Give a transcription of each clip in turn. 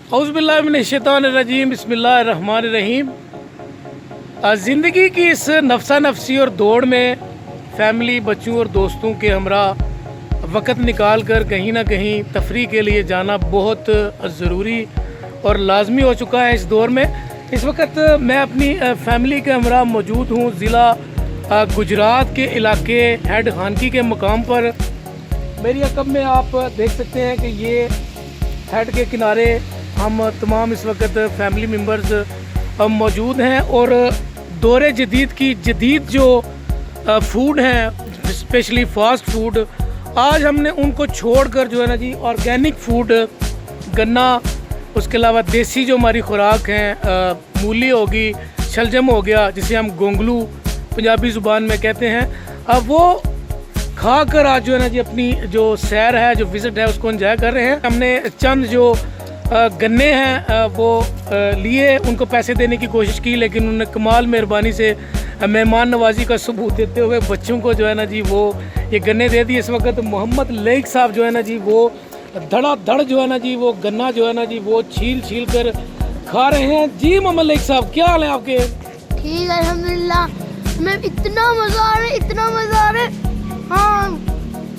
औज़ुबिल्लाहिमिनश्शैतानिर्रजीम बिस्मिल्लाहिर्रहमानिर्रहीम। ज़िंदगी की इस नफ्सा नफसी और दौड़ में फ़ैमिली, बच्चों और दोस्तों के हमरा वक़्त निकाल कर कहीं ना कहीं तफरी के लिए जाना बहुत ज़रूरी और लाजमी हो चुका है इस दौर में। इस वक्त मैं अपनी फ़ैमिली के हमरा मौजूद हूँ ज़िला गुजरात के इलाके हेड खानकी के मुकाम पर। मेरी अकब में आप देख सकते हैं कि ये हेड के किनारे हम तमाम इस वक्त फैमिली मेम्बर्स मौजूद हैं और दौरे जदीद की जदीद जो फूड हैं, स्पेशली फ़ास्ट फूड, आज हमने उनको छोड़कर जो है ना जी ऑर्गेनिक फूड, गन्ना, उसके अलावा देसी जो हमारी खुराक हैं, मूली होगी, शलजम हो गया जिसे हम गोंगलू पंजाबी ज़ुबान में कहते हैं, अब वो खा कर आज जो है ना जी अपनी जो सैर है, जो विज़िट है, उसको एंजॉय कर रहे हैं। हमने चंद जो गन्ने हैं वो लिए, उनको पैसे देने की कोशिश की, लेकिन उन्होंने कमाल मेहरबानी से मेहमान नवाजी का सबूत देते हुए बच्चों को जो है ना जी वो ये गन्ने दे दिए। इस वक्त मोहम्मद लईक साहब जो है ना जी वो धड़ाधड़ जो है ना जी वो गन्ना जो है ना जी वो छील कर खा रहे हैं। जी मोहम्मद लईक साहब, क्या हाल है आपके? ठीक है अल्हम्दुलिल्लाह। हमें इतना मज़ा आ रहा है, इतना मज़ा आ रहा है। हाँ,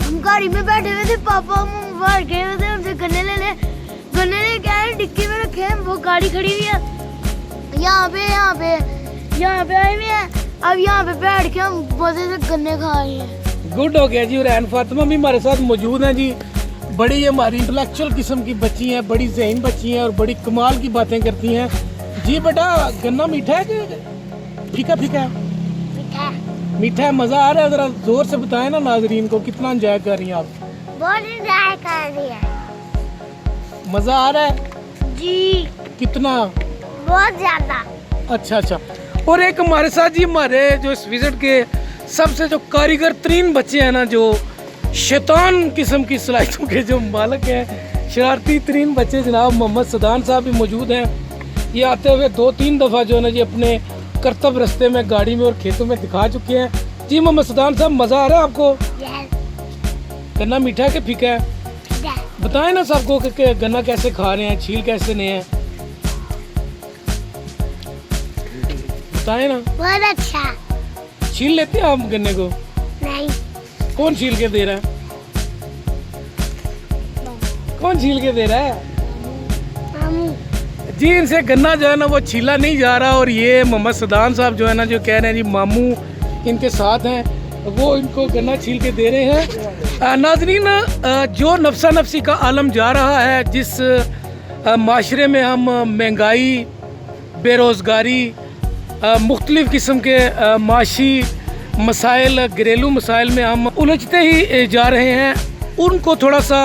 हम गाड़ी में बैठे हुए थे, पापा बाहर गए हुए थे, हमसे गन्ने ले के आए, डिक्की में रखे हैं, वो गाड़ी खड़ी हुई है यहाँ पे आए हुए हैं। अब यहाँ पे बैठ के हम मजे से गन्ने खा रहे हैं। गुड हो गया जी। और रैन फातिमा भी हमारे साथ मौजूद हैं जी। बड़ी हमारी इंटेलेक्चुअल किस्म की बच्ची हैं, बड़ी ज़हन बच्ची हैं और बड़ी कमाल की बातें करती हैं। जी बेटा, गन्ना मीठा है कि फीका फीका है? मीठा है। मज़ा आ रहा है? ज़रा ज़ोर से बताएं ना नाजरीन को, कितना एंजॉय कर रही हैं आप? बहुत एंजॉय कर रही है। मज़ा आ रहा है जी? कितना? बहुत ज़्यादा। अच्छा। और एक हमारे साथ जी, हमारे जो इस विजिट के सबसे जो कारीगर तरीन बच्चे हैं ना, जो शैतान किस्म की सलाहियतों के जो मालिक हैं, शरारती तरीन बच्चे, जनाब मोहम्मद सदान साहब भी मौजूद हैं। ये आते हुए 2-3 दफ़ा जो है ना जी अपने करतब रस्ते में, गाड़ी में और खेतों में दिखा चुके हैं। जी मोहम्मद सदान साहब, मज़ा आ रहा है आपको? गन्ना मीठा है कि फीका है? बताएं ना सबको कि गन्ना कैसे खा रहे हैं, छील कैसे नहीं है, बताएं ना। बहुत अच्छा। छील लेते हैं आप गन्ने को? नहीं। कौन छील के दे रहा है? कौन छील के दे रहा है? जी, इनसे गन्ना जो है ना वो छीला नहीं जा रहा। और ये मोहम्मद सदान साहब जो है ना जो कह रहे हैं जी मामू इनके साथ हैं, वो इनको गन्ना छील के दे रहे हैं। नाज़रीन, जो नफ्सा नफसी का आलम जा रहा है, जिस माशरे में हम महंगाई, बेरोज़गारी, मुख्तलिफ़ किस्म के माशी मसाइल, घरेलू मसाइल में हम उलझते ही जा रहे हैं, उनको थोड़ा सा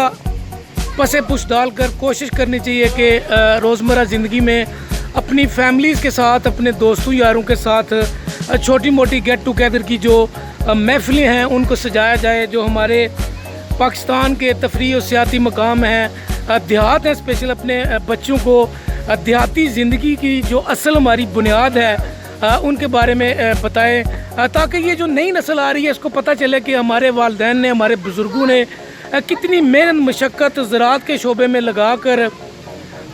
पसे पुश डालकर कोशिश करनी चाहिए कि रोज़मर्रा ज़िंदगी में अपनी फैमिलीज़ के साथ, अपने दोस्तों यारों के साथ छोटी मोटी गेट टुगेदर की जो महफ़िलें हैं उनको सजाया जाए। जो हमारे पाकिस्तान के तफरी और सियाती मकाम हैं, देहात हैं, स्पेशल अपने बच्चों को देहाती ज़िंदगी की जो असल हमारी बुनियाद है उनके बारे में बताएं, ताकि ये जो नई नस्ल आ रही है इसको पता चले कि हमारे वालिदैन ने, हमारे बुज़ुर्गों ने कितनी मेहनत मशक्क़त ज़राअत के शोबे में लगा कर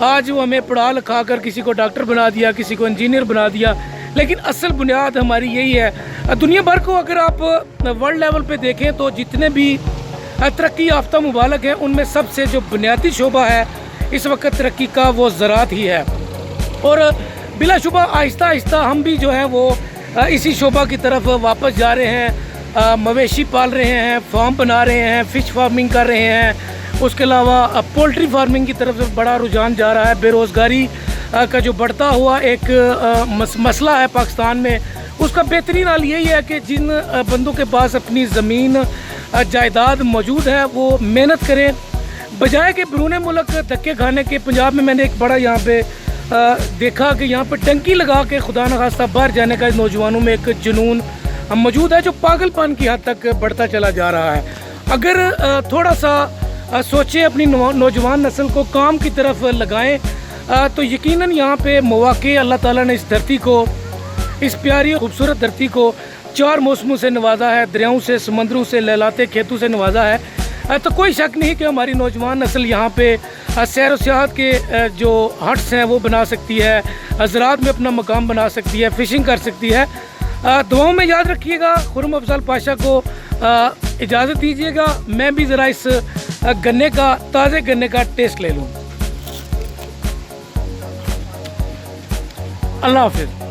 आज वो हमें पढ़ा लिखा कर किसी को डॉक्टर बना दिया, किसी को इंजीनियर बना दिया। लेकिन असल बुनियाद हमारी यही है। दुनिया भर को अगर आप वर्ल्ड लेवल पे देखें तो जितने भी तरक्की याफ्ता मुबालक हैं उनमें सबसे जो बुनियादी शोबा है इस वक्त तरक्की का, वो ज़राअत ही है। और बिलाशुबा आहिस्ता आहिस्ता हम भी जो है वो इसी शोबा की तरफ वापस जा रहे हैं। मवेशी पाल रहे हैं, फार्म बना रहे हैं, फ़िश फार्मिंग कर रहे हैं। उसके अलावा पोल्ट्री फार्मिंग की तरफ बड़ा रुझान जा रहा है। बेरोज़गारी का जो बढ़ता हुआ एक मसला है पाकिस्तान में, उसका बेहतरीन हाल यही है कि जिन बंदों के पास अपनी ज़मीन जायदाद मौजूद है वो मेहनत करें, बजाय कि बैरून मुल्क धक्के खाने के। पंजाब में मैंने एक बड़ा यहाँ पे देखा कि यहाँ पर टंकी लगा के खुदा न खास्ता बाहर जाने का नौजवानों में एक जुनून मौजूद है, जो पागलपन की हद तक बढ़ता चला जा रहा है। अगर थोड़ा सा सोचें, अपनी नौजवान नस्ल को काम की तरफ लगाएं, तो यकीनन यहाँ पे मौक़े अल्लाह ताला ने इस धरती को, इस प्यारी खूबसूरत धरती को 4 मौसमों से नवाजा है, दरियाओं से, समंदरों से, लहलाते खेतों से नवाजा है। तो कोई शक नहीं कि हमारी नौजवान नस्ल यहाँ पे सैर व सियाहत के जो हट्स हैं वो बना सकती है, ज़राअत में अपना मकाम बना सकती है, फ़िशिंग कर सकती है। दुआओं में याद रखिएगा। खुर्रम अफजल पाशा को इजाज़त दीजिएगा, मैं भी ज़रा इस गन्ने का, ताज़े गन्ने का टेस्ट ले लूँ। अल्लाह हाफ़िज़।